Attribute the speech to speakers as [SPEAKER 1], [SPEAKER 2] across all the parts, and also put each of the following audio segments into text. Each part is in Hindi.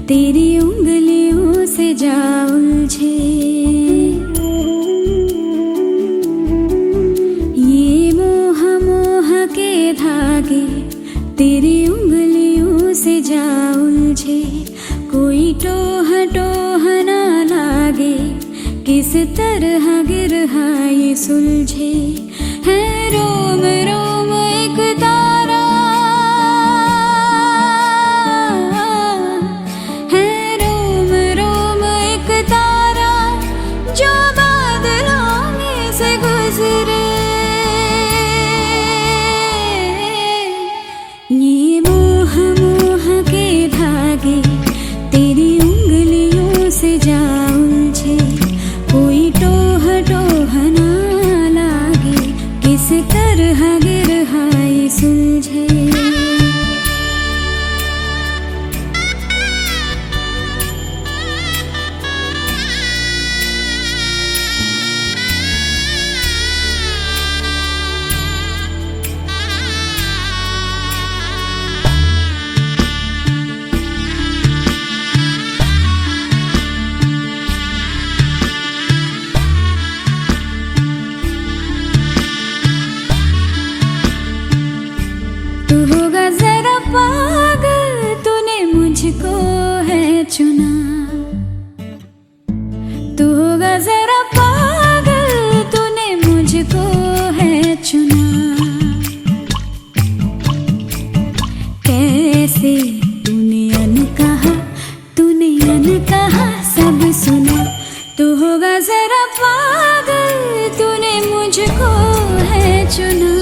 [SPEAKER 1] तेरी उंगलियों से जा उलझे। ये मोह मोह के धागे तेरी उंगलियों से जा उलझे। कोई टोह टोह ना लागे, किस तरह गिरहा ये सुलझे। है रोम रोम एक तारा, है रोम रोम एक तारा जो बादलों में से गुजरे। ये मोह मोह के धागे तेरी उंगलियों से जा उलझे। कोई टोह टोह ना लागे, किस तरह गिरहा ये सुलझे। तू होगा जरा पागल, तूने मुझको है चुना। तू होगा जरा पागल, तूने मुझको है चुना। कैसे तूने अनकहा सब सुना। तू होगा जरा पागल, तूने मुझको है चुना।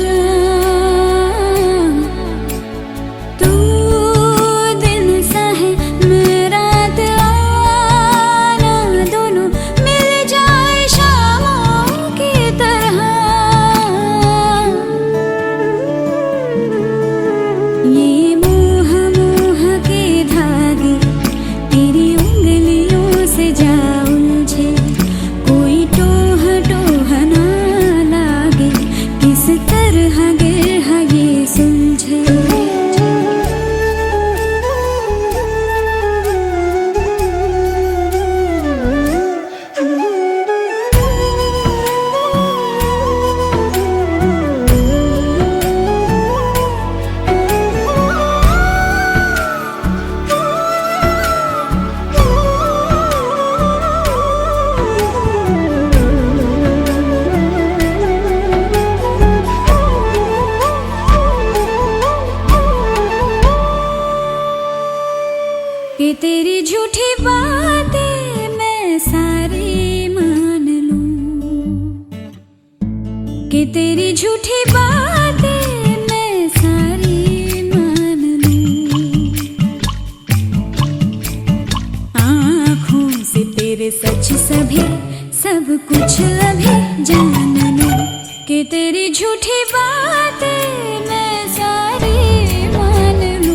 [SPEAKER 1] कि तेरी झूठी बातें मैं सारी मान लूं। कि तेरी झूठी बातें मैं सारी मान लूं। आँखों से तेरे सच सभी सब कुछ अभी जान लूं। कि तेरी झूठी बातें मैं सारी मान लूं।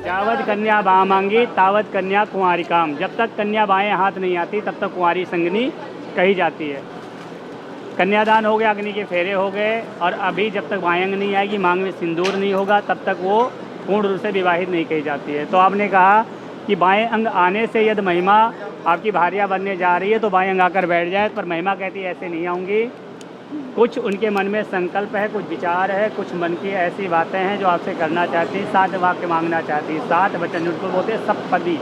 [SPEAKER 2] जावत कन्या बाँ मांगी तावत कन्या कुंवारी काम। जब तक कन्या बाएं हाथ नहीं आती तब तक कुंवारी संगनी कही जाती है। कन्यादान हो गया, अग्नि के फेरे हो गए, और अभी जब तक बाएं अंग नहीं आएगी, मांग में सिंदूर नहीं होगा, तब तक वो पूर्ण रूप से विवाहित नहीं कही जाती है। तो आपने कहा कि बाएं अंग आने से यदि महिमा आपकी भार्या बनने जा रही है तो बाएं अंग आकर बैठ जाए, पर महिमा कहती है ऐसे नहीं आऊँगी। कुछ उनके मन में संकल्प है, कुछ विचार है, कुछ मन की ऐसी बातें हैं जो आपसे करना चाहती है। 7 वाक्य मांगना चाहती है, 7 वचन जिनको बोलते हैं सप्तपदी।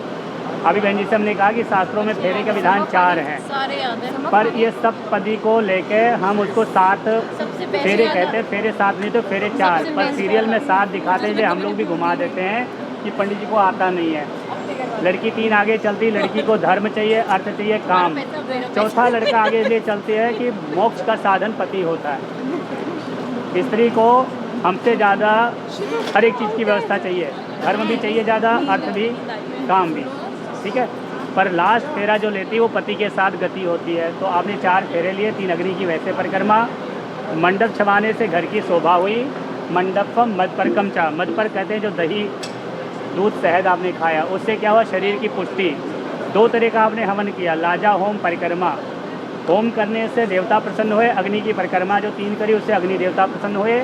[SPEAKER 2] अभी बहन जी से हमने कहा कि शास्त्रों में फेरे का विधान 4 हैं, पर ये सप्तपदी को लेके हम उसको 7 फेरे कहते हैं। फेरे 7 नहीं तो फेरे 4, पर सीरियल में 7 दिखाते हैं, हम लोग भी घुमा देते हैं कि पंडित जी को आता नहीं है। लड़की 3 आगे चलती, लड़की को धर्म चाहिए, अर्थ चाहिए, काम। चौथा लड़का आगे इसलिए चलते है कि मोक्ष का साधन पति होता है। स्त्री को हमसे ज़्यादा हर एक चीज़ की व्यवस्था चाहिए, धर्म भी चाहिए ज़्यादा, अर्थ भी, काम भी, ठीक है। पर लास्ट फेरा जो लेती है वो पति के साथ गति होती है। तो आपने 4 फेरे लिए, 3 अग्नि की वैसे परिक्रमा, मंडप छवाने से घर की शोभा हुई। मंडपम मद पर कमचा, मद पर कहते हैं जो दही दूध शहद आपने खाया, उससे क्या हुआ, शरीर की पुष्टि। 2 तरह का आपने हवन किया, लाजा होम परिक्रमा। होम करने से देवता प्रसन्न हुए, अग्नि की परिक्रमा जो 3 करी उससे अग्नि देवता प्रसन्न हुए।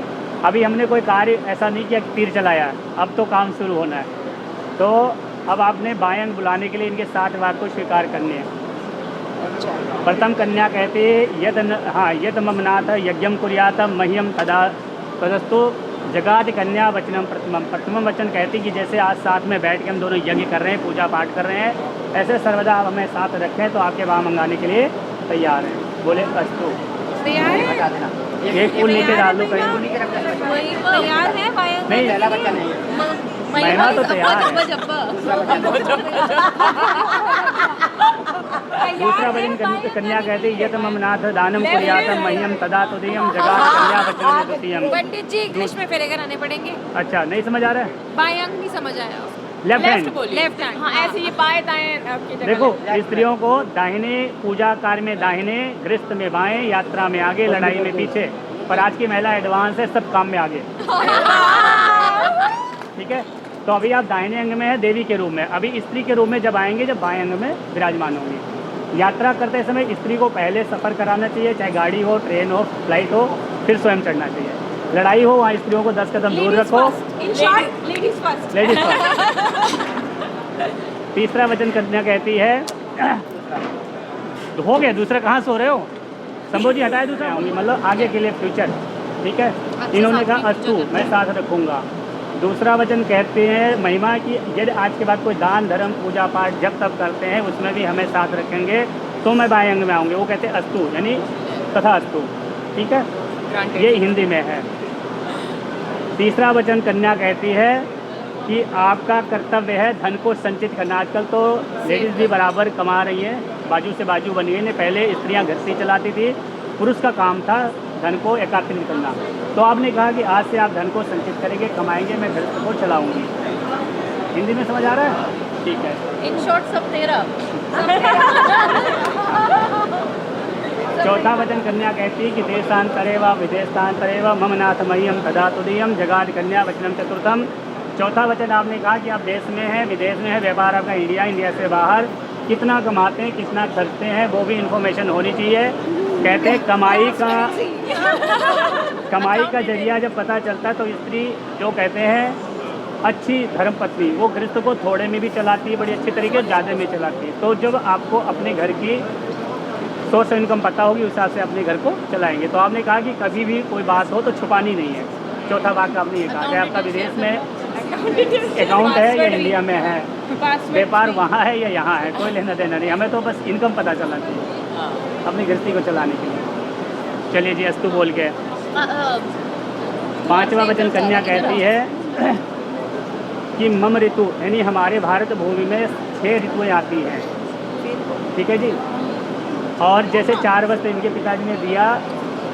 [SPEAKER 2] अभी हमने कोई कार्य ऐसा नहीं किया कि तीर चलाया, अब तो काम शुरू होना है। तो अब आपने बाएं अंग बुलाने के लिए इनके 7 वाक्य को स्वीकार करने हैं। प्रथम कन्या कहते यद ममनाथ यज्ञम कुर्यात मह्यम तदा तदस्तु जगाद कन्या वचनम प्रथमम वचन कहती कि जैसे आज साथ में बैठ के हम दोनों यज्ञ कर रहे हैं, पूजा पाठ कर रहे हैं, ऐसे सर्वदा आप हमें साथ रखें तो आपके वहाँ मंगाने के लिए तैयार हैं। बोले अस्तु।
[SPEAKER 3] बता देना
[SPEAKER 2] एक फूल नीचे डाल दो कहीं,
[SPEAKER 3] तैयार है
[SPEAKER 2] नहीं महिमा तो तैयार है। दूसरा वचन कन्या कहते यत ममनाथ दानम कुर्यातम मह्यम तदा तुदीयम जगाद कन्या वचनम द्वितीयम।
[SPEAKER 3] पंडित जी इंग्लिश में फेरे कराने पड़ेंगे।
[SPEAKER 2] अच्छा नहीं समझ आ रहा है,
[SPEAKER 3] बाएं अंग नहीं समझ आया,
[SPEAKER 2] लेफ्ट हैंड,
[SPEAKER 3] लेफ्ट हैंड। हाँ ऐसे ये बाएं दाएं आपकी जगह।
[SPEAKER 2] देखो स्त्रियों को दाहिने, पूजा कार्य में दाहिने, गृहस्थ में बाएं, यात्रा में आगे, लड़ाई में पीछे। पर आज की महिला एडवांस है, सब काम में आगे, ठीक है। तो अभी आप दाहिने अंग में है देवी के रूप में, अभी स्त्री के रूप में जब आएंगे जब बाएं अंग में विराजमान होंगे। यात्रा करते समय स्त्री को पहले सफ़र कराना चाहिए, चाहे गाड़ी हो, ट्रेन हो, फ्लाइट हो, फिर स्वयं चढ़ना चाहिए। लड़ाई हो वहाँ स्त्रियों को 10 कदम दूर रखो,
[SPEAKER 3] लेडीज फर्स्ट।
[SPEAKER 2] तीसरा वचन कन्या कहती है हो गया, दूसरा कहाँ सो रहे हो, शंभू जी हटाए दूसरा, मतलब आगे के लिए फ्यूचर, ठीक है। इन्होंने कहा अस्तु मैं साथ रखूँगा। दूसरा वचन कहते हैं महिमा की यदि आज के बाद कोई दान धर्म पूजा पाठ जब तब करते हैं उसमें भी हमें साथ रखेंगे तो मैं बाएं अंग में आऊँगी। वो कहते हैं अस्तु यानी तथा अस्तु, ठीक है, ये हिंदी में है। तीसरा वचन कन्या कहती है कि आपका कर्तव्य है धन को संचित करना। आजकल तो लेडीज़ भी बराबर कमा रही हैं, बाजू से बाजू बन गई ने। पहले स्त्रियां गृहस्थी चलाती थी, पुरुष का काम था धन को एकत्रित करना। तो आपने कहा कि आज से आप धन को संचित करेंगे, कमाएंगे, मैं गृहस्थ को चलाऊंगी। हिंदी में समझ आ रहा है, ठीक है।
[SPEAKER 3] इन शॉर्ट सब तेरा।
[SPEAKER 2] चौथा वचन कन्या कहती है कि देशांतरे व विदेशांतरे व मम नाथ मह्यम तदा तुदीयम जगाद कन्या वचनम चतुर्थम। चौथा वचन आपने कहा कि आप देश में हैं, विदेश में है, व्यापार आपका इंडिया से बाहर, कितना कमाते हैं, कितना खर्चते हैं, वो भी इन्फॉर्मेशन होनी चाहिए। कहते हैं कमाई का जरिया जब पता चलता है तो स्त्री जो कहते हैं अच्छी धर्मपत्नी, वो गृहस्थ को थोड़े में भी चलाती है, बड़ी अच्छी तरीके ज़्यादा में चलाती है। तो जब आपको अपने घर की सोर्स इनकम पता होगी उस हिसाब से अपने घर को चलाएंगे। तो आपने कहा कि कभी भी कोई बात हो तो छुपानी नहीं है। चौथा बात आपने ये कहा कि आपका विदेश में अकाउंट है या इंडिया में है, व्यापार वहाँ है या यहाँ है, कोई लेना देना नहीं, हमें तो बस इनकम पता चलना चाहिए अपनी गृहस्थी को चलाने के लिए। चलिए जी अस्तु बोल के। पांचवा वचन कन्या कहती है कि मम ऋतु यानी हमारे भारत भूमि में 6 ऋतुएँ आती हैं, ठीक है जी। और जैसे 4 वस्त्र इनके पिताजी ने दिया,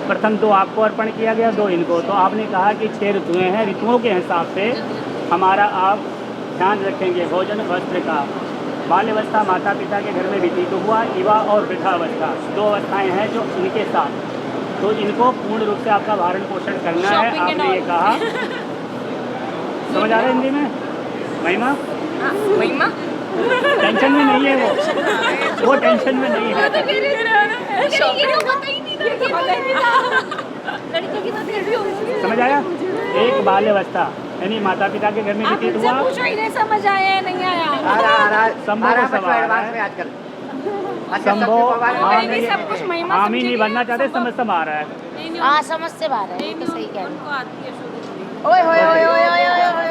[SPEAKER 2] प्रथम 2 आपको अर्पण किया गया, 2 इनको। तो आपने कहा कि 6 ऋतुएँ हैं, ऋतुओं के हिसाब से हमारा आप ध्यान रखेंगे। भोजन वस्त्र का बाल्यावस्था माता पिता के घर में व्यतीत हुआ, युवा और वृद्धावस्था 2 अवस्थाएँ हैं जो इनके साथ, तो इनको पूर्ण रूप से आपका भरण पोषण करना है। आपने ये कहा, समझ आ रहा है हिंदी में महिमा?
[SPEAKER 3] महिमा
[SPEAKER 2] टेंशन में नहीं है वो टेंशन में नहीं है। समझ आया? एक बाल्यावस्था यानी माता पिता के घर में व्यतीत हुआ।
[SPEAKER 3] समझ आया नहीं आया?
[SPEAKER 2] हामी नहीं बनना चाहते, समझ सब आ रहा है।
[SPEAKER 4] हाँ समझ से बाहर है, तो सही कह रहे
[SPEAKER 3] आती है। ओए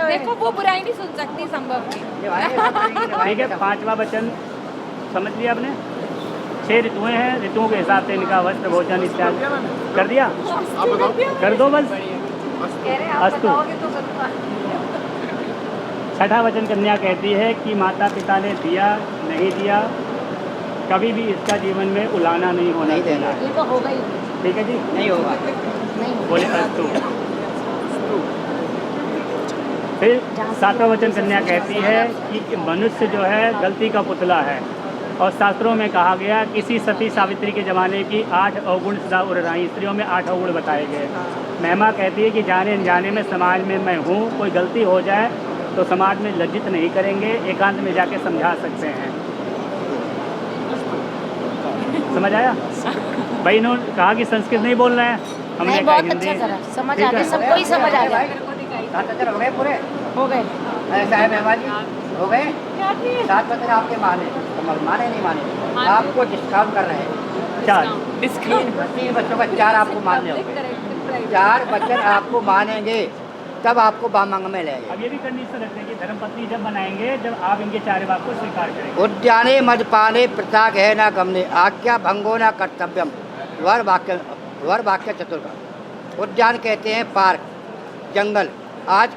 [SPEAKER 3] देखो वो बुराई नहीं सुन सकती संभव की।
[SPEAKER 2] ठीक है, 5वां वचन समझ लिया आपने। 6 ऋतुएँ हैं, ऋतुओं के हिसाब से इनका वस्त्र भोजन इत्यादि कर दिया, कर दो बस। अस्तु छठा वचन कन्या कहती है कि माता पिता ने दिया नहीं दिया, कभी भी इसका जीवन में उलाना नहीं होना
[SPEAKER 5] नहीं देना।
[SPEAKER 2] चाहिए।
[SPEAKER 4] ये तो होगा ही
[SPEAKER 2] ठीक है जी,
[SPEAKER 5] नहीं होगा।
[SPEAKER 4] नहीं होगा।
[SPEAKER 2] बोले अस्तु। फिर सातवां वचन कन्या कहती है कि मनुष्य जो है गलती का पुतला है, और शास्त्रों में कहा गया किसी सती सावित्री के ज़माने की 8 अवगुण सदा उड़ रही, स्त्रियों में 8 अवगुण बताए गए। महिमा कहती है कि जाने अनजाने में समाज में मैं हूँ, कोई गलती हो जाए तो समाज में लज्जित नहीं करेंगे, एकांत में जाके समझा सकते हैं। समझ आया भाई? इन्होंने कहा कि संस्कृत नहीं बोल रहे हैं, हमने
[SPEAKER 4] नहीं,
[SPEAKER 2] कहा
[SPEAKER 4] बहुत
[SPEAKER 2] हिंदी।
[SPEAKER 4] अच्छा सर, समझ
[SPEAKER 2] ठीक
[SPEAKER 4] आ गया,
[SPEAKER 2] है।
[SPEAKER 4] सबको ही समझ आ गया।
[SPEAKER 5] 7 वचन हो गए पूरे?
[SPEAKER 4] हो गए।
[SPEAKER 5] ऐसा है मेहमान जी, हो गए? 7 वचन आपके माने, तो माने नहीं माने, आपको डिस्काउंट कर रहे हैं।
[SPEAKER 2] 4
[SPEAKER 5] 3 बच्चों का 4 आपको मानने होंगे। 4 वचन आपको मानेंगे तब आपको बामंग में लेंगे।
[SPEAKER 2] अब ये भी कंडीशन रखते हैं कि धर्मपत्नी जब बनाएंगे जब आप इनके 4 वाक्य को स्वीकार करेंगे।
[SPEAKER 5] उद्याने मदपाने प्रथा है न गमने, आज्ञा भंगो न कर्तव्यम, वर वाक्य चतुर्थ। उद्यान कहते हैं पार्क, जंगल। आज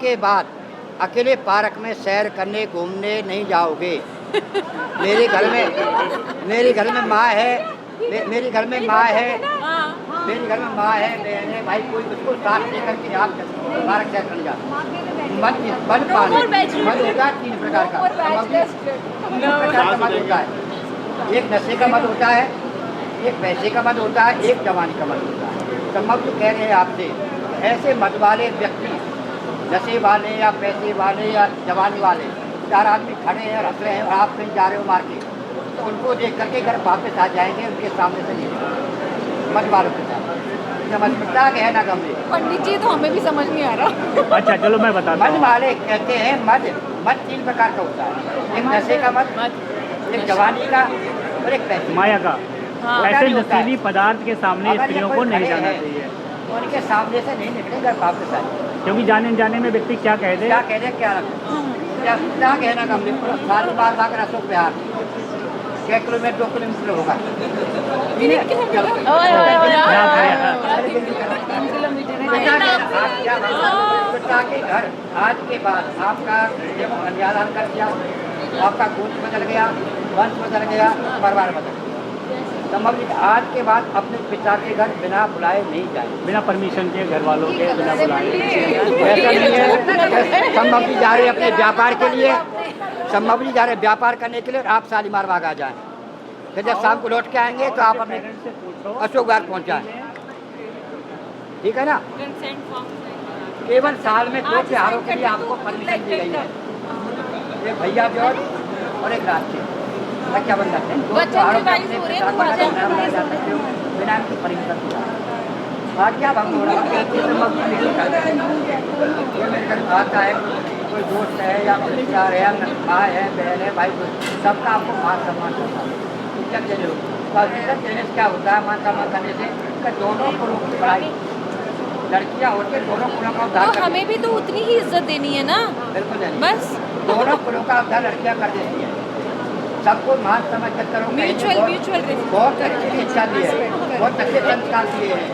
[SPEAKER 5] के बाद अकेले पार्क में सैर करने घूमने नहीं जाओगे। मेरे घर में माँ है, मेरे घर में माँ है, बहन है, भाई कोई उसको साथ लेकर के आप पार्क सैर करने जाते। मद होता है 3 प्रकार का। 3 प्रकार का मद होता है। एक नशे का मद होता है, एक पैसे का मद होता है, एक जवानी का मद होता है। तो मद कह रहे हैं आपसे, ऐसे मद वाले व्यक्ति, नशे वाले या पैसे वाले या जवानी वाले 4 आदमी खड़े हैं और हंस रहे हैं और आप कहीं जा रहे हो मार के, तो उनको देख करके घर वापस आ जाएंगे, उनके सामने से नहीं मद वालों के साथ। समझता है ना गमले।
[SPEAKER 3] पंडित जी तो हमें भी समझ नहीं आ रहा।
[SPEAKER 2] अच्छा चलो मैं बताता
[SPEAKER 5] मद
[SPEAKER 2] हूँ।
[SPEAKER 5] वाले कहते हैं मद 3 प्रकार का होता है। एक नशे का मद, एक जवानी का और एक पैसे
[SPEAKER 2] माया का।
[SPEAKER 3] हाँ।
[SPEAKER 2] ऐसे नशीली पदार्थ के सामने
[SPEAKER 5] अगर ये
[SPEAKER 2] स्त्रियों
[SPEAKER 5] कोई
[SPEAKER 2] को नहीं
[SPEAKER 5] खड़े
[SPEAKER 2] जाना
[SPEAKER 5] हैं,
[SPEAKER 2] चाहिए,
[SPEAKER 5] तो उनके सामने से नहीं निकलेगा वापस आए।
[SPEAKER 2] क्योंकि जाने अनजाने में व्यक्ति क्या कह दे।
[SPEAKER 5] क्या कह रहे क्या रखो, क्या कहना कम नहीं, पूरा साल बार भाग अशोक बिहार 6 किलोमीटर 2 किलोमीटर होगा।
[SPEAKER 4] ओए ओए ओए
[SPEAKER 2] हाँ,
[SPEAKER 5] पिता के घर आज के बाद आपका जब कन्यादान कर दिया, आपका गोत्र बदल गया, वंश बदल गया, परिवार बदल गया। समझ लीजिए आज के बाद अपने पिता के घर बिना बुलाए नहीं जाए,
[SPEAKER 2] बिना परमिशन के, घर वालों के बिना बुलाए।
[SPEAKER 5] ऐसा नहीं है। संभव जी जा रहे अपने व्यापार के लिए, संभव जी जा रहे व्यापार करने के लिए, और आप शालीमार बाग आ जाएं, फिर जब शाम को लौट के आएंगे तो आप अपने
[SPEAKER 2] पेरेंट्स से पूछो।
[SPEAKER 5] अशोक बाग पहुँच जाएं। ठीक है ना? केवल साल में 2 त्योहारों के लिए आपको परमिशन दी गई है, एक भैया जोड़ और एक राष्ट्रीय रक्षाबंधन है। 2 त्योहारों के अपने पिता को मनाया जा सकते हो बिना इनकी परमिशन दिया। आज्ञा भंग हो रहा है, मेरे घर आता है कोई दोस्त है या रिश्तेदार है, माँ है, बहन है, भाई, सबका आपको मान सम्मान करना है। इज्जत देने इज्जत देने से क्या होता है? मान सम्मान करने से कि दोनों कुलों की पढ़ाई, लड़कियाँ होकर दोनों कुलों का उद्धार
[SPEAKER 3] तो
[SPEAKER 5] कर
[SPEAKER 3] हमें भी तो उतनी ही इज्जत देनी है ना।
[SPEAKER 5] बिल्कुल नहीं।
[SPEAKER 3] बस
[SPEAKER 5] दोनों कुलों का उद्धार लड़कियाँ कर देती है। सबको मान समझ कर करो।
[SPEAKER 3] म्यूचुअल
[SPEAKER 5] बहुत अच्छी शिक्षा दी है, बहुत अच्छे संस्कार दिए हैं,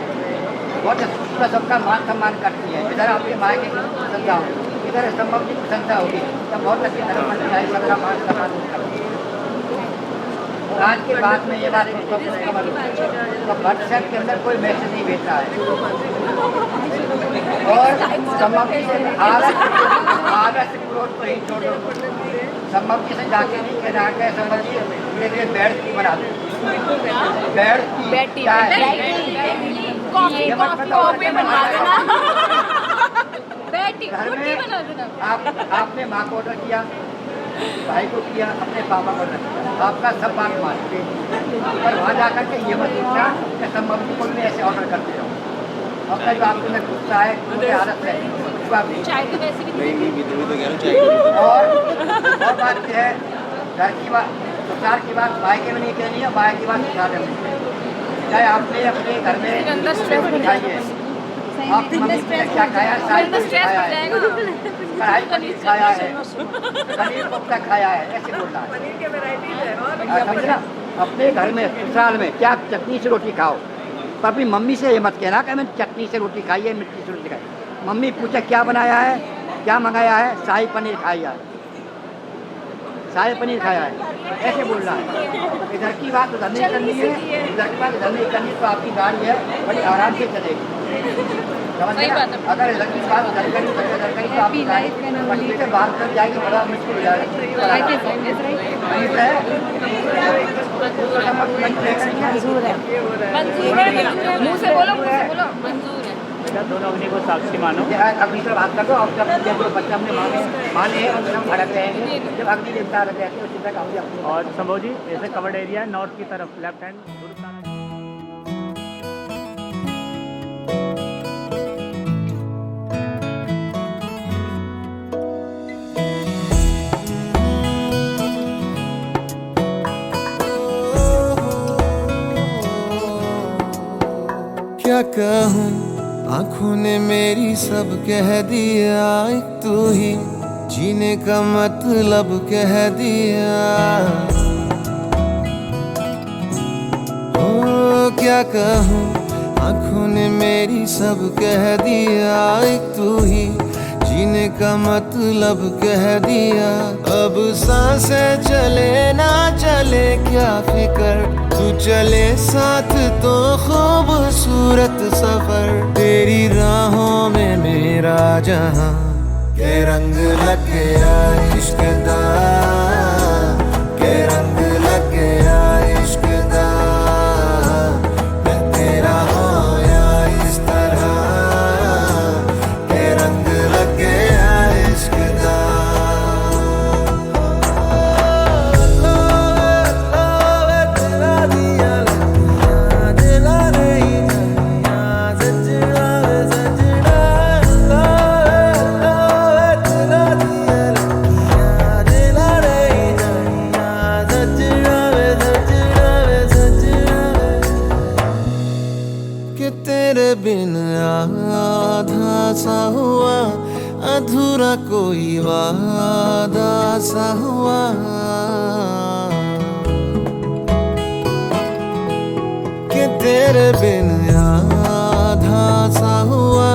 [SPEAKER 5] बहुत अच्छा सबका मान सम्मान करती है। इधर आपके माँ की प्रशंसा होगी, इधर संभव की प्रशंसा होगी, तब बहुत अच्छी धर्म मंत्री आई सबका मान सम्मान करती है। आज के बाद में ये बात तो व्हाट्सएप के अंदर कोई मैसेज नहीं भेजता है, और संभव से आलस क्रोध को ही छोड़ो। संभव से जाके नहीं कहना है संभव जी मेरे लिए बैठ की बना दो, बैठ की क्या है?
[SPEAKER 3] कॉफी बनवा देना। बैठी
[SPEAKER 5] घर
[SPEAKER 3] रोटी बना देना।
[SPEAKER 5] में आपने माँ को ऑर्डर किया, भाई को किया, अपने पापा को ऑर्डर किया, आपका सब बात मान, पर वहाँ जाकर के ये मत सोचना कि संभव जी को भी ऐसे ऑर्डर करते रहो। अपना जो आपके अंदर गुस्सा है, मुझे आदत है, उसको आप नहीं।
[SPEAKER 3] चाय तो वैसे भी
[SPEAKER 5] और बात यह है, घर की बात, ससुराल की बात मायके में नहीं कहनी है, मायके की बात ससुराल में नहीं कहनी है। चाहे आपने अपने घर में दिखाई है, आपकी मम्मी ने क्या खाया, शाही पनीर खाया है, कढ़ाई पनीर खाया है, पनीर कोफ्ता खाया है, ऐसे बोलना है। समझ ना? अपने घर में ससुराल में क्या चटनी से रोटी खाओ, पर अपनी मम्मी से ये मत कहना कि मैंने चटनी से रोटी खाई है, मिर्ची से रोटी खाई। मम्मी पूछा क्या बनाया है, क्या मंगाया है? शाही पनीर खाया, शाही पनीर खाया है, ऐसे बोल रहा है। इधर की बात उधर नहीं करनी है, इधर की बात उधर नहीं करनी, तो आपकी गाड़ी है बड़ी आराम से चलेगी। समझ गए ना? अगर इधर की बात उधर करी तो आपकी गाड़ी पटरी से बाहर कर जाएगी, बड़ा मुश्किल हो जाएगा।
[SPEAKER 4] मंजूर है।
[SPEAKER 3] मंजूर है, मुंह से बोलो, मुंह से बोलो, मंजूर है।
[SPEAKER 2] बेटा दोनों अग्नि को साक्षी मानो।
[SPEAKER 5] अग्नि से बात कर दो, और जब बच्चा हमने माने हैं और हम भड़क रहेंगे, जब अग्नि देवता रहते हैं उसी तक हम अपने।
[SPEAKER 2] और संभव जी ऐसे कवर्ड एरिया है नॉर्थ की तरफ, लेफ्ट हैंड
[SPEAKER 6] क्या कहूँ, आँखों ने मेरी सब कह दिया, एक तू ही जीने का मतलब कह दिया। ओ क्या कहूँ, आँखों ने मेरी सब कह दिया, एक तू ही जीने का मतलब कह दिया। अब सांसें चले ना चले क्या फिकर, तू चले साथ तो खूबसूरत सफर। तेरी राहों में मेरा जहां के रंग लग गया इश्क दा, के रंग लग गया इश्क दा। मैं तेरा होया इस तरह, के रंग लग गया इश्क दा। कि तेरे बिन आधा सा हुआ, अधूरा कोई वादा सा हुआ। कि तेरे बिन आधा सा हुआ,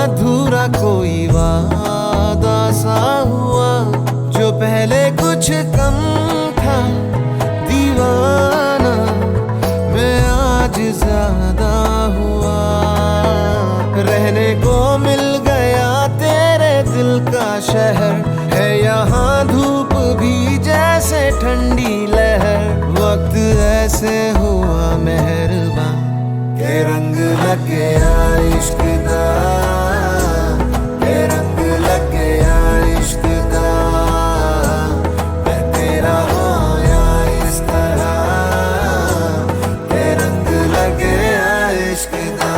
[SPEAKER 6] अधूरा कोई वादा सा हुआ। जो पहले कुछ कम था दीवाना, मैं आज ज्यादा हुआ। रहने को मिल गया तेरे दिल का शहर, है यहाँ धूप भी जैसे ठंडी लहर। वक्त ऐसे हुआ मेहरबान, के रंग लग गया इश्क दा, के रंग लग गया इश्क दा। मैं तेरा होया इस तरह, के रंग लग गया इश्क दा।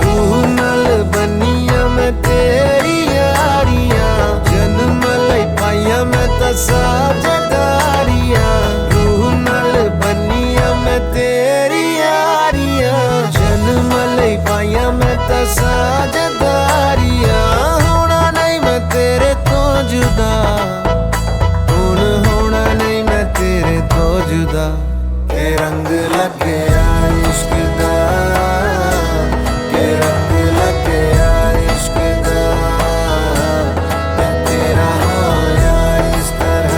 [SPEAKER 6] रूह नल बनिया मैं तेरी यारियां, जन्म लई पाइया मैं तो साझेदारियां। रूह नल बनिया मैं तेरी यारियां, जन्म लई पाइया मैं तो साझेदारियां। होना नहीं मैं तेरे तो जुदा, हुण होना नहीं मैं तेरे तो जुदा। के रंग लग गया इश्क दा, के रंग लग गया इश्क दा। मैं तेरा होया इस तरह,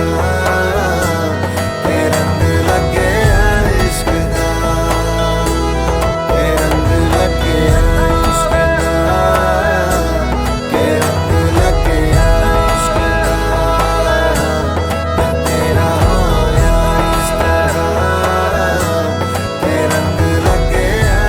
[SPEAKER 6] के रंग लग गया इश्क दा, के रंग लग गया इश्क दा, के रंग लग गया इश्क दा। मैं तेरा होया इस तरह, के रंग लग गया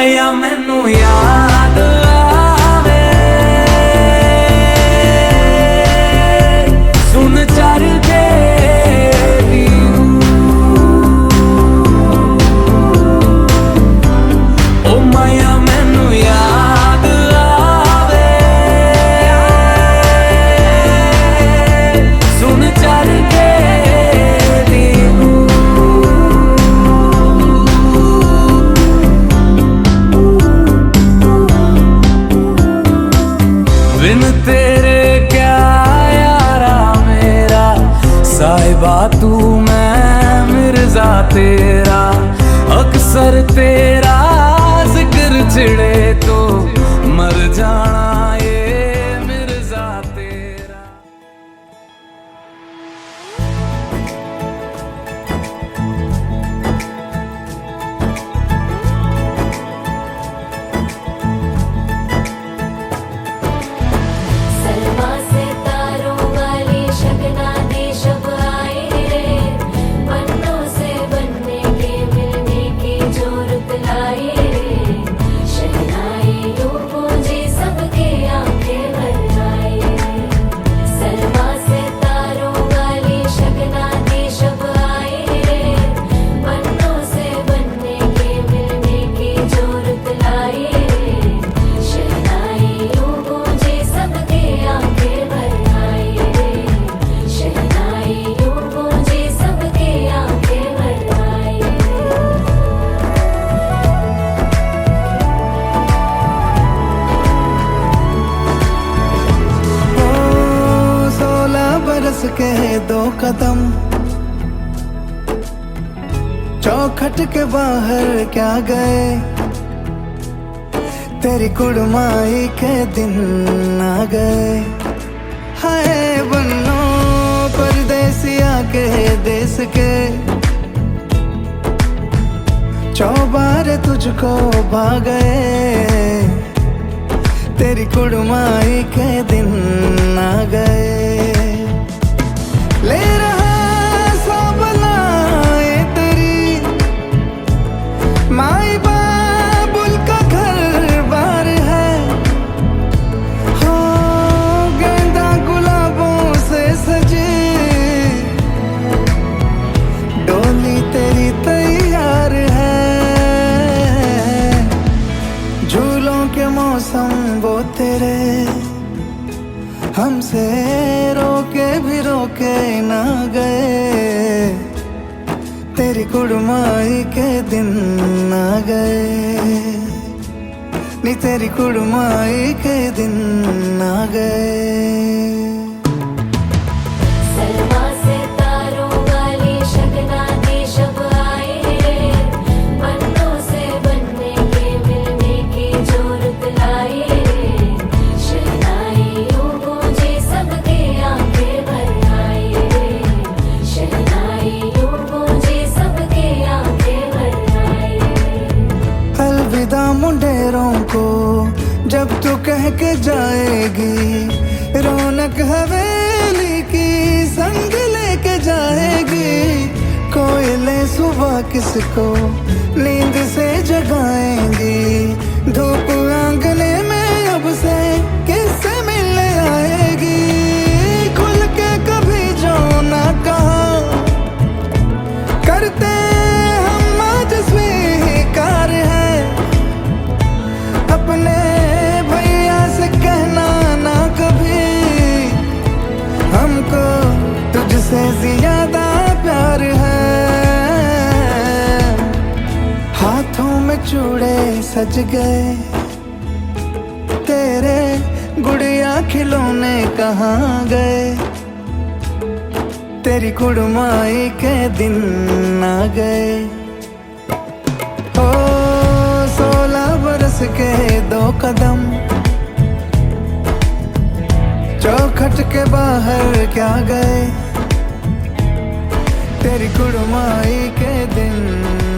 [SPEAKER 7] माया मैनू याद आवे सुन चर के ओ माया मैनू याद आवे सुन चर के बिन तेरे क्या यारा मेरा साहिबा तू मैं मिर्जा तेरा अक्सर तेरा जिक्र छिड़े तो मर जाना ये मिर्जा तेरा।
[SPEAKER 1] सलमा से तारों वाली शगना दे शब आए रे बन्नों से बनने के मिलने की जोरत लाए रे शहनाई यूं गूंजी सबके आंखें भर आए सलमा से तारों वाली शगना दे शब आए रे बन्नों से बनने के मिलने की जोरत लाए रे शहनाई यूं गूंजी सबके आंखें भर आए रे शहनाई यूं गूंजी सबके आंखें भर आए
[SPEAKER 6] ओ 16 बरस के 2 कदम चौखट के बाहर क्या गए तेरी कुड़माई के दिन आ गए हाय बन्नो परदेसिया के देश के चौबार तुझको भा गए तेरी कुड़माई के दिन आ गए ले रहा सब लाए तेरी माई बाबुल का घर बार है हो गेंदा गुलाबों से सजे डोली तेरी तैयार है झूलों के मौसम वो तेरे हमसे रोके भी रोके ना गए तेरी कुड़माई के दिन आ गए नी तेरी कुड़माई के दिन आ गए
[SPEAKER 1] सलमा से तारों वाली शगना दे शब आए रे बन्नों से बनने के मिलने की जोरत लाए रे शहनाई यूं गूंजी सबके आंखें भर आए रे शहनाई यूं गूंजी सबके आंखें भर आए
[SPEAKER 6] अलविदा मुंडेरों को जब तू कह के जाएगी रौनक हवेली की संग लेके जाएगी कोयले सुबह किसको नींद से जगाएंगी धूप आंगने में अब से किससे मिलने आएगी खुल के कभी जो ना कहा करते हम आज स्वीकार है अपने भैया से कहना ना कभी हमको तुझसे ज्यादा प्यार है हाथों में चूड़े सज गए तेरे गुड़िया खिलौने कहाँ गए तेरी कुड़माई के दिन आ गए ओ 16 बरस के 2 कदम चौखट के बाहर क्या गए तेरी कुड़माई के दिन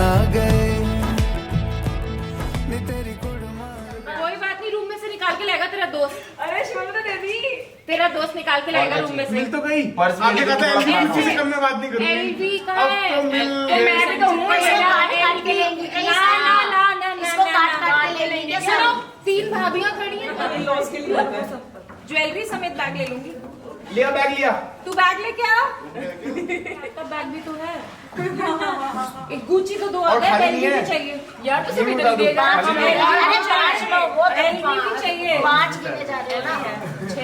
[SPEAKER 6] आ गए नी तेरी कुड़माई
[SPEAKER 3] कोई बात नहीं, रूम में से निकाल के लाएगा तेरा दोस्त।
[SPEAKER 4] अरे शिवम तो दे दी।
[SPEAKER 3] तेरा दोस्त निकाल के लाएगा रूम में से।
[SPEAKER 8] मिल तो गई
[SPEAKER 9] पर्स
[SPEAKER 8] आगे कहता है एलवी किसी से कम में बात नहीं करूंगी
[SPEAKER 3] एलवी का
[SPEAKER 8] अब
[SPEAKER 3] है
[SPEAKER 8] तो मिल
[SPEAKER 3] मैं भी तो हूँ
[SPEAKER 4] इसको काट काट के लेंगे।
[SPEAKER 3] ना ना ना ना
[SPEAKER 4] इसको काट काट
[SPEAKER 3] सुनो 3 भाभियां खड़ी हैं ज्वेलरी समेत बैग ले लूंगी
[SPEAKER 8] लिया बैग लिया
[SPEAKER 3] तू बैग लेके आ तब बैग भी तो है एक गुची तो 2 आ
[SPEAKER 8] और
[SPEAKER 3] गए
[SPEAKER 8] खाली
[SPEAKER 3] एलवी
[SPEAKER 8] नहीं
[SPEAKER 3] भी
[SPEAKER 8] है।
[SPEAKER 3] चाहिए यार तो
[SPEAKER 8] ये
[SPEAKER 3] भी
[SPEAKER 8] बता दो।
[SPEAKER 3] देगा
[SPEAKER 8] खाली नहीं है।
[SPEAKER 4] अरे 5 लो वो
[SPEAKER 3] एलवी भी चाहिए
[SPEAKER 4] 5 लेके जा रहे हो ना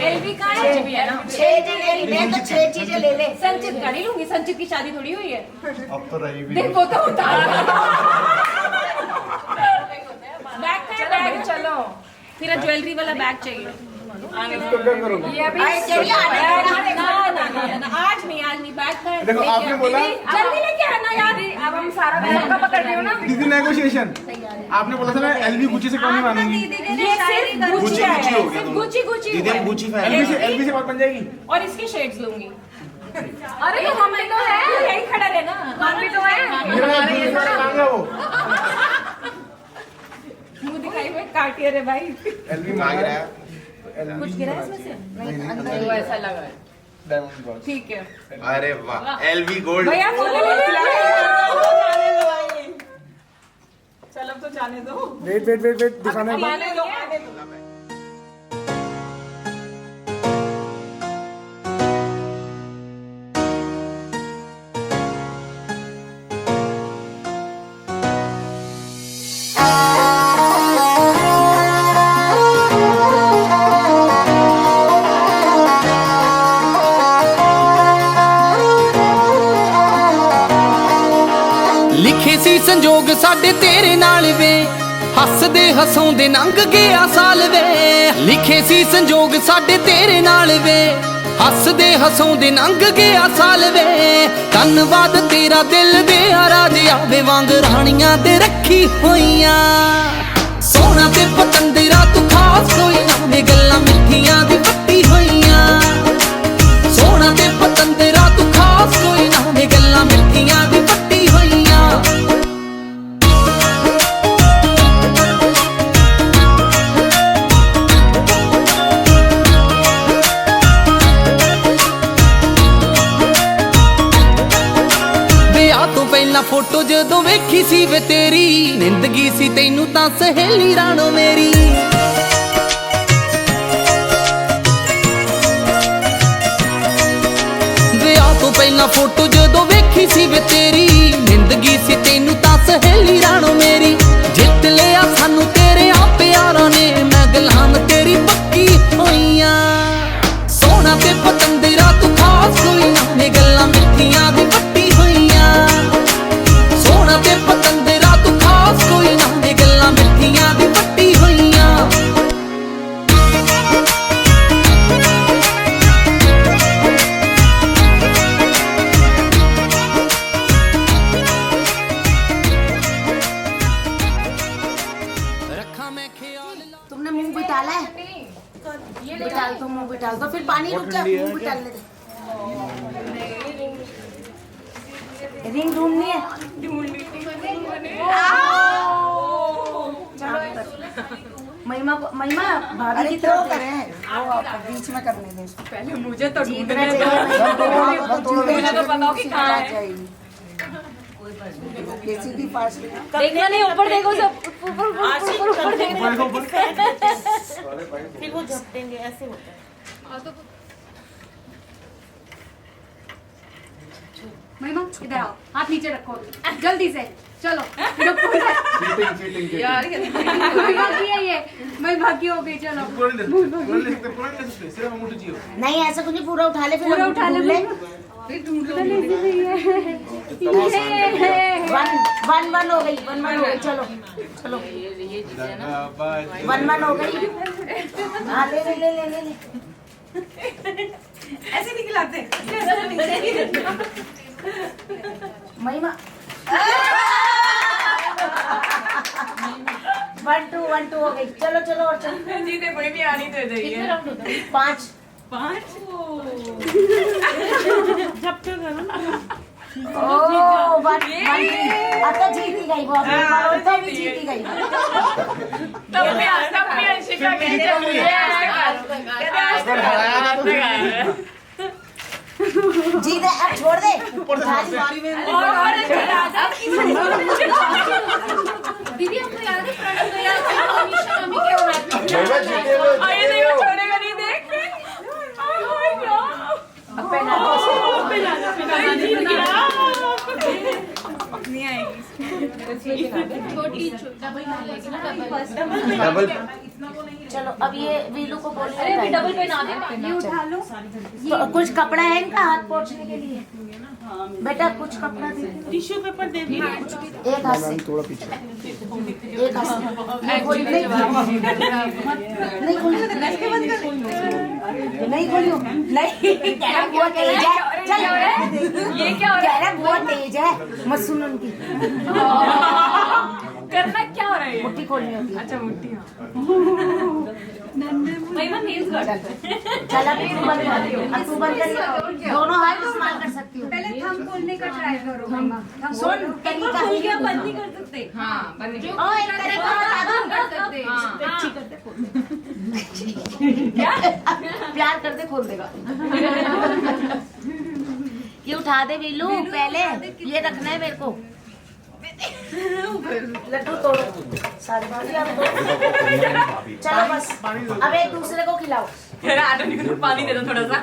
[SPEAKER 3] एलवी का है भी है ना
[SPEAKER 4] 6 चीजें ले तो 6 चीजें ले ले
[SPEAKER 3] संचित का नहीं लूंगी संचित की शादी थोड़ी हुई है
[SPEAKER 8] अब तो रही भी
[SPEAKER 3] देखो तो उतार बैग का बैग चलो फिर ज्वेलरी वाला बैग चाहिए ये अभी
[SPEAKER 4] चलिए
[SPEAKER 3] ना आज नहीं बैग का है।
[SPEAKER 8] देखो, आपने बोला-
[SPEAKER 3] जल्दी लेके आना यार अब हम सारा बैग का पकड़ रहे हो ना
[SPEAKER 8] दीदी नेगोशिएशन आपने बोला था ना एलवी गुची से क्यों नहीं मानूंगी
[SPEAKER 3] ये सिर्फ गुची है सिर्फ गुची गुची
[SPEAKER 8] एलवी से बात बन जाएगी
[SPEAKER 3] और इसके शेड्स लूंगी अरे तो हम भी तो है यही खड़ा रहना हम भी तो है
[SPEAKER 8] मेरा दूसरे वाला काम है वो
[SPEAKER 3] मुंह दिखाई में काटिए रे भाई
[SPEAKER 8] एलवी मांग रहा है
[SPEAKER 3] कुछ गिरा है इसमें से नहीं वो ऐसा लगा है
[SPEAKER 8] डायमंड बॉक्स
[SPEAKER 3] ठीक है
[SPEAKER 9] अरे वाह एलवी गोल्ड
[SPEAKER 3] भैया फोटो ले लो
[SPEAKER 4] चलो तो जाने दो
[SPEAKER 8] वेट दिखाने को
[SPEAKER 3] आने दो
[SPEAKER 7] ਲਿਖੇ ਸੀ ਸੰਜੋਗ ਸਾਡੇ ਤੇਰੇ ਨਾਲ ਵੇ ਹੱਸਦੇ ਹਸਾਉਂਦੇ ਲੰਘ ਗਿਆ ਸਾਲ ਵੇ ਲਿਖੇ ਸੀ ਸੰਜੋਗ ਸਾਡੇ ਤੇਰੇ ਨਾਲ ਵੇ ਹੱਸਦੇ ਹਸਾਉਂਦੇ ਲੰਘ ਗਿਆ ਸਾਲ ਵੇ ਧੰਨਵਾਦ ਤੇਰਾ ਦਿਲ ਦੇ ਰਾਜ ਆਵੇ ਵਾਂਗ ਰਾਣੀਆਂ ਤੇ ਰੱਖੀ ਹੋਈਆਂ ਸੋਹਣਾ ਤੇ ਪਤੰਦਰਾ ਤੂੰ ਖਾਸ ਕੋਈ ਨਾ ਵੇ ਗੱਲਾਂ ਮਿੱਠੀਆਂ ਦੀ ਪੱਟੀ ਹੋਈਆਂ ਸੋਹਣਾ ਤੇ ਪਤੰਦਰਾ ਤੂੰ ਖਾਸ ਕੋਈ ਨਾ ਵੇ ਗੱਲਾਂ ਮਿੱਠੀਆਂ ਦੀ ਪੱਟੀ ਹੋਈਆਂ ਪਹਿਲਾਂ ਫੋਟੋ ਜਦੋਂ ਵੇਖੀ ਸੀ ਵੇ ਤੇਰੀ ਨਿੰਦਗੀ ਸੀ ਤੈਨੂੰ ਤਾਂ ਸਹੇਲੀ ਰਾਣੋ ਮੇਰੀ ਵਿਆਹ ਤੋਂ ਪਹਿਲਾਂ ਫੋਟੋ ਜਦੋਂ ਵੇਖੀ ਸੀ ਵੇ ਤੇਰੀ ਨਿੰਦਗੀ ਸੀ ਤੈਨੂੰ ਤਾਂ ਸਹੇਲੀ ਰਾਣੋ ਮੇਰੀ ਜਿੱਤ ਲਿਆ ਸਾਨੂੰ ਤੇਰੇ ਆ ਪਿਆਰਾਂ ਨੇ ਮੈਂ ਗੁਲਾਮ ਤੇਰੀ ਪੱਕੀ ਹੋਈਆਂ ਸੋਹਣਾ ਤੇ ਪਤੰਦਰਾ ਤੂੰ ਖਾਸ ਕੋਈ ਨਾ ਵੇ ਗੱਲਾਂ ਮਿੱਠੀਆਂ ਦੀ ਪੱਟੀ ਹੋਈਆਂ ਸੋਹਣਾ ਤੇ ਪਤੰਦਰਾ ਤੂੰ ਖਾਸ ਕੋਈ ਨਾ ਵੇ ਗੱਲਾਂ ਮਿੱਠੀਆਂ ਦੀ ਪੱਟੀ ਹੋਈਆਂ ਰੱਖਾਂ ਮੈਂ ਖਿਆਲ
[SPEAKER 4] तुमने मुंह बिठाला है बिठाल दो मुंह बिठाल दो फिर पानी रुक जा मुंह बिठालने दे रिंग ढूंढनी है महिमा भाभी की तरफ करें वो बीच में करने दें
[SPEAKER 3] पहले मुझे तो
[SPEAKER 4] जीतना
[SPEAKER 3] ढूंढने
[SPEAKER 4] चाहिए
[SPEAKER 3] मुझे तो बताओ कि कहाँ है
[SPEAKER 4] किसी भी पास
[SPEAKER 3] देखना नहीं ऊपर देखो सब ऊपर देखो
[SPEAKER 4] फिर वो झपटेंगे ऐसे होता है
[SPEAKER 3] महिमा इधर आओ हाथ नीचे रखो जल्दी से चलो यार महिमा की है ये महिमा की हो गई चलो
[SPEAKER 8] सिर्फ अंगूठी चाहिए
[SPEAKER 4] नहीं ऐसा कुछ नहीं पूरा उठा ले फिर
[SPEAKER 3] पूरा
[SPEAKER 4] हम
[SPEAKER 3] उठा ले
[SPEAKER 4] ढूंढ
[SPEAKER 3] ढूंढ लो
[SPEAKER 4] वन हो गई चलो चलो वन हो गई हाँ ले ले ले ले ले ले
[SPEAKER 3] ऐसे निकलाते
[SPEAKER 4] महिमा 1 2 हो गई चलो चलो और चलो
[SPEAKER 3] जी देखो ये भी आनी दे रही है
[SPEAKER 4] 5 ओ वन अब तो जीती गई वो तो भी जीती गई
[SPEAKER 3] तब भी अंशिका
[SPEAKER 4] जीते अब छोड़ दे
[SPEAKER 3] दीदी आपको याद है
[SPEAKER 8] भैया जीते हो
[SPEAKER 3] अरे देखो छोड़ेगा नहीं देख नहीं आएगी
[SPEAKER 9] डबल
[SPEAKER 4] चलो अब ये वीलू को बोल
[SPEAKER 3] डबल पे ना दे
[SPEAKER 4] ये उठा लो। तो कुछ कपड़ा है इनका हाथ पोंछने के लिए? बेटा कुछ कपड़ा दे,
[SPEAKER 3] टिश्यू पेपर दे दी
[SPEAKER 4] एक हाथ से,
[SPEAKER 8] थोड़ा पीछे
[SPEAKER 4] एक हाथ से। नहीं खोलियो, नहीं खोलियो, नहीं खोलियो, नहीं कैरम बहुत तेज है। चल
[SPEAKER 3] ये क्या हो रहा है
[SPEAKER 4] कैरम बहुत तेज है, मत सुन उनकी।
[SPEAKER 3] करना क्या हो रहा है
[SPEAKER 4] मुट्ठी खोलनी होती है।
[SPEAKER 3] अच्छा मुट्ठी महिमा नील्स गार्ड
[SPEAKER 4] चल अब तू बंद कर, अब तू बंद कर, दोनों हाथ इस्तेमाल कर सकती हो।
[SPEAKER 10] पहले थंब खोलने का ट्राई करो मम्मा।
[SPEAKER 4] सुन तरीका
[SPEAKER 3] खोल के बंद नहीं कर सकते हाँ बंद नहीं
[SPEAKER 4] ओ एक तरीका बता दूं,
[SPEAKER 3] कर सकते
[SPEAKER 4] अच्छी कर दे, खोल प्यार कर दे, खोल देगा। ये उठा दे वीलू, पहले ये रखना है मेरे को। लड्डू तोड़ो सारी भाभी, चलो बस अब एक दूसरे को खिलाओ।
[SPEAKER 3] पानी दे दो थोड़ा सा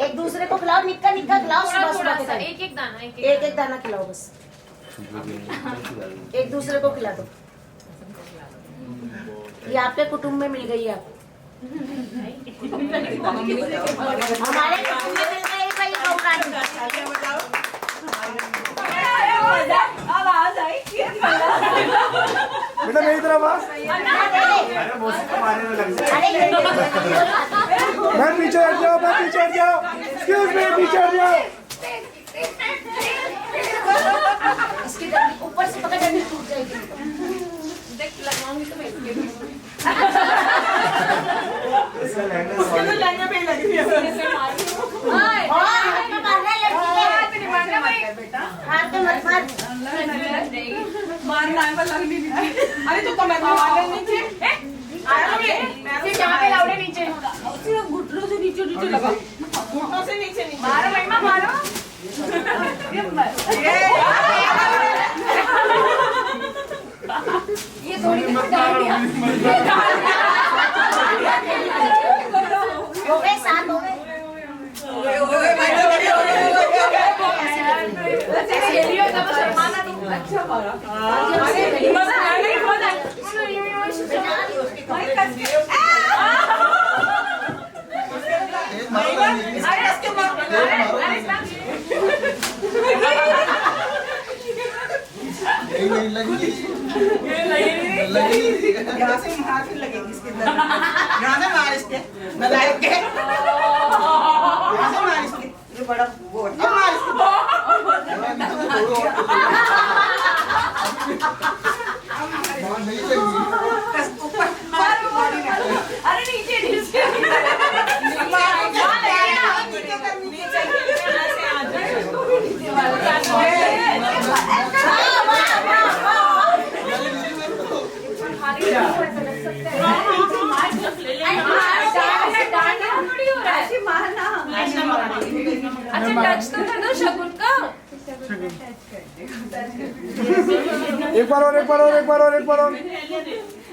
[SPEAKER 4] एक दूसरे को खिलाओ, निक्का निक्का खिलाओ, सुबह सुबह के टाइम।
[SPEAKER 3] एक एक दाना
[SPEAKER 4] एक एक दाना खिलाओ बस, एक दूसरे को खिला दो। ये आपके कुटुंब में मिल गई है आपको, हमारे कुटुंब में मिल गई भाई गौरानी।
[SPEAKER 3] आवाज आई
[SPEAKER 8] बेटा मेरी तरफ आ।
[SPEAKER 4] अरे ये
[SPEAKER 8] मैं पीछे हट जाओ, मैं पीछे हट जाओ, एक्सक्यूज मी, पीछे हट जाओ।
[SPEAKER 4] इसकी डंडी ऊपर से पकड़, डंडी टूट जाएगी।
[SPEAKER 3] देख लगाऊंगी तो मैं
[SPEAKER 8] लहंगा पे लगी हुई है।
[SPEAKER 4] हाथ में मारना है लड़की के, हाथ में मत मार।
[SPEAKER 3] मारना है पर लगनी नहीं। अरे तो कमर में मारने नीचे फिर यहाँ पे लाउडे नीचे घुटनों से नीचे नीचे लगा, घुटनों से नीचे नीचे मारो महिमा मारो। ये थोड़ी
[SPEAKER 4] हो गए, साथ हो गए।
[SPEAKER 3] अच्छा मारा
[SPEAKER 10] यहाँ से मार फिर लगेगी इसके अंदर, यहाँ से मार इसके नलायक के, यहाँ से मार इसके, ये बड़ा वो है, अब मार इसके। ऊपर मार,
[SPEAKER 3] अरे नीचे नीचे अच्छा टच तो कर दो शगुन का।
[SPEAKER 8] एक बार और, एक बार और, एक बार और, एक बार और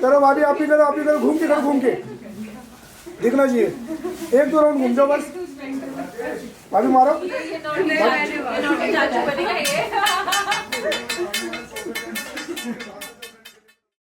[SPEAKER 8] करो भाभी, आप भी करो, आप भी करो, घूम के करो, घूम के दिखना चाहिए। एक दो राउंड घूम जाओ बस, भाभी मारो।
[SPEAKER 3] ये